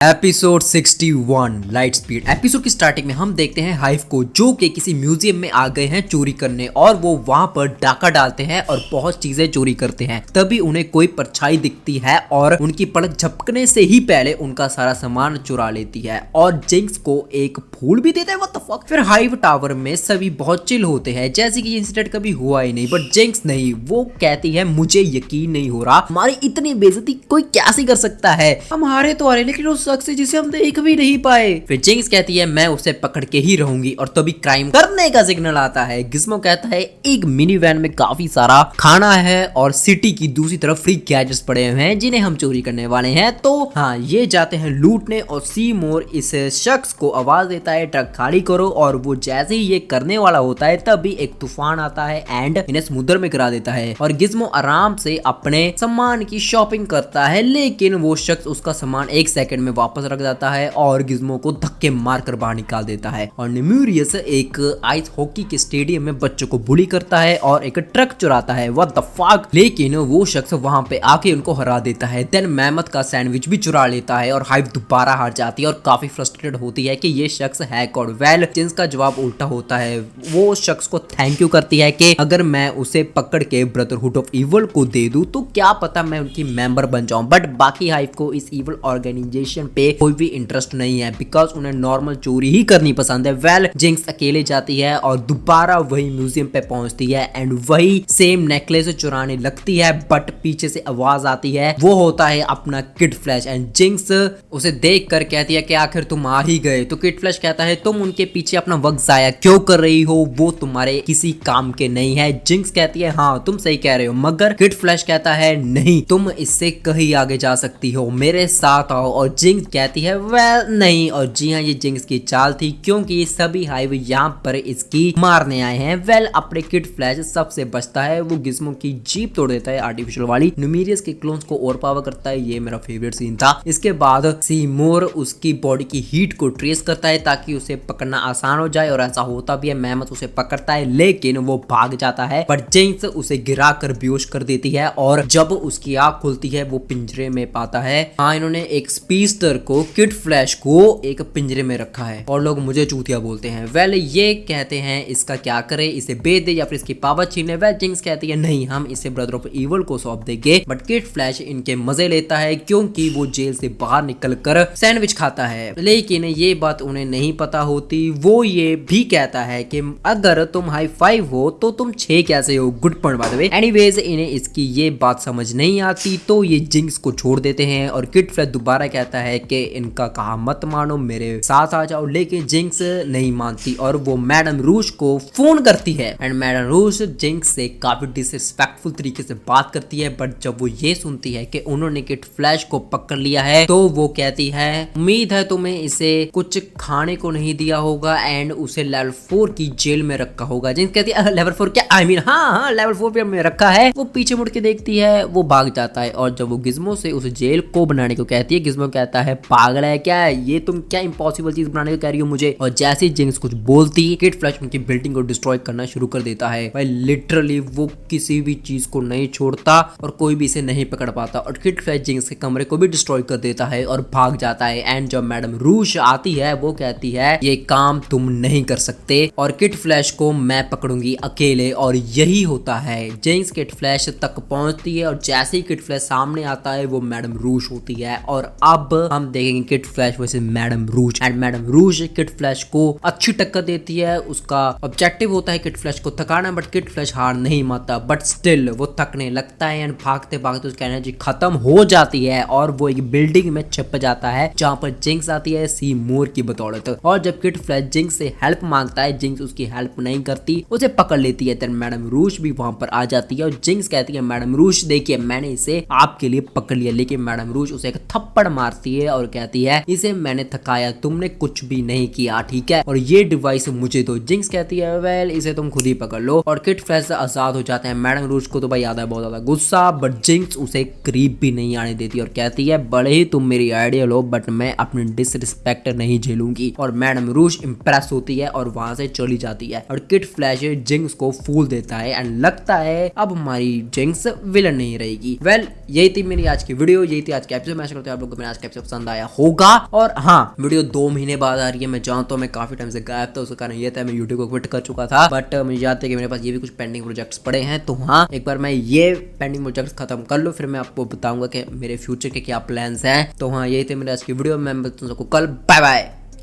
Episode 61 light speed. Episode की starting में हम देखते हैं हाइव को जो कि किसी म्यूजियम में आ गए हैं चोरी करने और वो वहां पर डाका डालते हैं और बहुत चीजें चोरी करते हैं। तभी उन्हें कोई परछाई दिखती है और उनकी पलक झपकने से ही पहले उनका सारा सामान चुरा लेती है और जिंक्स को एक फूल भी देता है। What the fuck. फिर हाइव टावर में सभी बहुत चिल होते हैं जैसे कि इंसिडेंट कभी हुआ ही नहीं, बट जिंक्स नहीं। वो कहती है मुझे यकीन नहीं हो रहा, हमारी इतनी बेइज्जती कोई कैसे कर सकता है। हम हारे तो हारे लेकिन उस शख्स जिसे हम देख भी नहीं पाए। फिर जिंक्स कहती है मैं उसे पकड़ के ही रहूंगी और तभी क्राइम करने का सिग्नल आता है। गिज़्मो कहता है एक मिनी वैन में काफी सारा खाना है और सिटी की दूसरी तरफ फ्री गैजेट्स पड़े हुए हैं जिन्हें हम चोरी करने वाले हैं। तो हाँ, ये जाते हैं लूटने और सीमोर इस शख्स को आवाज देता है ट्रक खाली करो और वो जैसे ही ये करने वाला होता है तभी एक तूफान आता है एंड इन्हें समुद्र में गिरा देता है और गिज़्मो आराम से अपने सामान की शॉपिंग करता है, लेकिन वो शख्स उसका सामान एक सेकंड में वापस रख जाता है और गिज़्मो को धक्के मारकर बाहर निकाल देता है। और नेम्यूरियस एक आइस हॉकी के स्टेडियम में बच्चों को बुली करता है और एक ट्रक चुराता है। What the fuck. लेकिन वो शख्स वहां पे आके उनको हरा देता है। देन मेहमत का सैंडविच भी चुरा लेता है और हाइव दोबारा हार जाती है और काफी फ्रस्ट्रेटेड होती है कि ये शख्स है कौन। वेल जिसका जवाब उल्टा होता है। वो शख्स को थैंक यू करती है कि अगर मैं उसे पकड़ के ब्रदरहुड ऑफ इवल को दे दूं तो क्या पता मैं उनकी मेंबर बन जाऊं। बट बाकी हाइव को इस इवल ऑर्गेनाइजेशन पे कोई भी इंटरेस्ट नहीं है बिकॉज उन्हें नॉर्मल चोरी ही करनी पसंद है। वेल जिंक्स अकेले जाती है और दोबारा वही म्यूजियम पे पहुंचती है एंड वही सेम नेकलेस चुराने लगती है, बट पीछे से आवाज आती है। वो होता है अपना किड फ्लैश एंड जिंक्स उसे देख कर कहती है कि आखिर तुम आ ही गए। तो किड फ्लैश कहता है तुम उनके पीछे अपना वक्त जाया क्यों कर रही हो, वो तुम्हारे किसी काम के नहीं है। जिंक्स कहती है हाँ तुम सही कह रहे हो, मगर किड फ्लैश कहता है नहीं, तुम इससे कहीं आगे जा सकती हो, मेरे साथ आओ। और जिंक्स कहती है वेल नहीं। और जी हाँ, ये जिंक्स की चाल थी क्योंकि सभी हाइव यहाँ पर इसकी मारने आए हैं। वेल अपने किड फ्लैश सबसे बचता है। वो गिज़्मो की जीप तोड़ देता है आर्टिफिशियल वाली। न्यूमेरियस के क्लोन्स को ओवर पावर करता है। ये मेरा फेवरेट सीन था। इसके बाद सीमोर उसकी बॉडी की हीट को ट्रेस करता है ताकि उसे पकड़ना आसान हो जाए और ऐसा होता भी है। मेहमत उसे पकड़ता है लेकिन वो भाग जाता है, बट जिंक्स उसे गिरा कर बेहोश कर देती है और जब उसकी आंख खुलती है वो पिंजरे में पाता है। हाँ, इन्होंने एक स्पीडस्टर को किड फ्लैश को एक पिंजरे में रखा है और लोग मुझे चूतिया बोलते हैं। वेल ये कहते हैं इसका क्या करे, इसे बेच दे या फिर इसकी पावर छीन ले। वेल जिंक्स कहती है नहीं, हम इसे ब्रदर ऑफ इवल को सौंप देंगे। बट किड फ्लैश इनके मजे लेता है क्योंकि वो जेल से बाहर निकलकर सैंडविच खाता है, लेकिन ये बात उन्हें नहीं पता होती। वो ये भी कहता है कि अगर तुम हाई फाइव हो तो तुम 6 कैसे हो। Good point by the way. Anyways इन्हें इसकी ये बात समझ नहीं आती तो ये जिंक्स को छोड़ देते हैं और किड फ्लैश दोबारा कहता है कि इनका कहा मत मानो, मेरे साथ आ जाओ। लेकिन जिंक्स नहीं मानती और वो मैडम रूज को फोन करती है एंड मैडम रूज जिंक्स से काफी डिसरिस्पेक्टफुल तरीके से बात करती है। बट जब वो ये सुनती है कि उन्होंने किड फ्लैश को पकड़ लिया है तो वो कहती है उम्मीद है तुम्हें इसे कुछ खाने को नहीं दिया होगा एंड उसे लेवल 4 की जेल में रखा होगा। जिंक्स कहती है लेवल 4 क्या, आई मीन हाँ लेवल 4 पे में रखा है। वो पीछे मुड़ के देखती है, वो भाग जाता है और जब वो गिज़्मो से उस जेल को बनाने को कहती है, गिज़्मो कहता है पागल है क्या, ये तुम क्या इम्पॉसिबल चीज बनाने को कह रही हो मुझे। और जैसे ही जिंक्स कुछ बोलती किड फ्लैश उनकी बिल्डिंग को डिस्ट्रॉय करना शुरू कर देता है। भाई लिटरली वो किसी भी चीज को नहीं छोड़ता और कोई भी इसे नहीं पकड़ पाता और किड फ्लैश जिंक्स के कमरे को भी डिस्ट्रॉय कर देता है और भाग जाता है। एंड जब मैडम रूज आती है वो कहती है ये काम तुम नहीं कर सकते और किड फ्लैश को मैं पकड़ूंगी अकेले। और यही होता है, जिंक्स किड फ्लैश तक पहुंचती है और जैसे ही किड फ्लैश सामने आता है वो मैडम रूज होती है। और अब हम देखेंगे kid flash versus madam ROUGE and madam ROUGE kid flash को अच्छी टक्कर देती है। उसका ऑब्जेक्टिव होता है किड फ्लैश को थकाना, बट किड फ्लैश हार नहीं मानता, बट स्टिल वो थकने लगता है एंड भागते भागते उसकी एनर्जी खत्म हो जाती है और वो एक बिल्डिंग में छिप जाता है जहां पर जिंक्स आती है सीमोर की बदौलत। और जब किड फ्लैश जिंक्स से हेल्प मांगता है, जिंक्स उसकी हेल्प नहीं करती, उसे पकड़ लेती है। देन मैडम रूज भी वहां पर आ जाती है और जिंक्स कहती है मैडम रूज देखिए मैंने इसे आपके लिए पकड़ लिया। लेकिन मैडम रूज उसे एक थप्पड़ मारती है और कहती है इसे मैंने थकाया, तुमने कुछ भी नहीं किया, ठीक है, और ये डिवाइस मुझे दो। जिंक्स कहती है वेल इसे तुम खुद ही पकड़ लो और किड फ्लैश आजाद हो जाते हैं। मैडम रूज को तो भाई आता है बहुत ज्यादा गुस्सा, बट जिंक्स उसे करीब भी नहीं आने देती और कहती है बड़े ही तुम मेरी आइडिया लो बट मैं अपनी डिसरिस्पेक्ट नहीं झेलूंगी। और मैडम रूज इंप्रेस होती है और वहां से चली जाती है और किड फ्लैश जिंक्स को फूल देता है एंड लगता है अब हमारी जिंक्स विलन नहीं रहेगी। वेल यही थी मेरी आज की वीडियो, यही थी आज के एपिसोड। मैं आशा करता हूं आप लोगों को मेरा आज का एपिसोड पसंद आया होगा। और हाँ, वीडियो 2 महीने बाद आ रही है, मैं जानता हूँ मैं काफी टाइम से गायब था, उसका कारण ये था मैं यूट्यूब को क्विट कर चुका था, बट मुझे याद है कि मेरे पास ये भी कुछ पेंडिंग प्रोजेक्ट्स पड़े हैं। तो हाँ, एक बार मैं ये पेंडिंग प्रोजेक्ट्स खत्म कर लूँ, फिर मैं आपको बताऊंगा कि मेरे फ्यूचर के क्या प्लान्स हैं। तो हाँ, यही थे मेरे आज की वीडियो में, मैं मिलता हूं सबको कल, बाय बाय।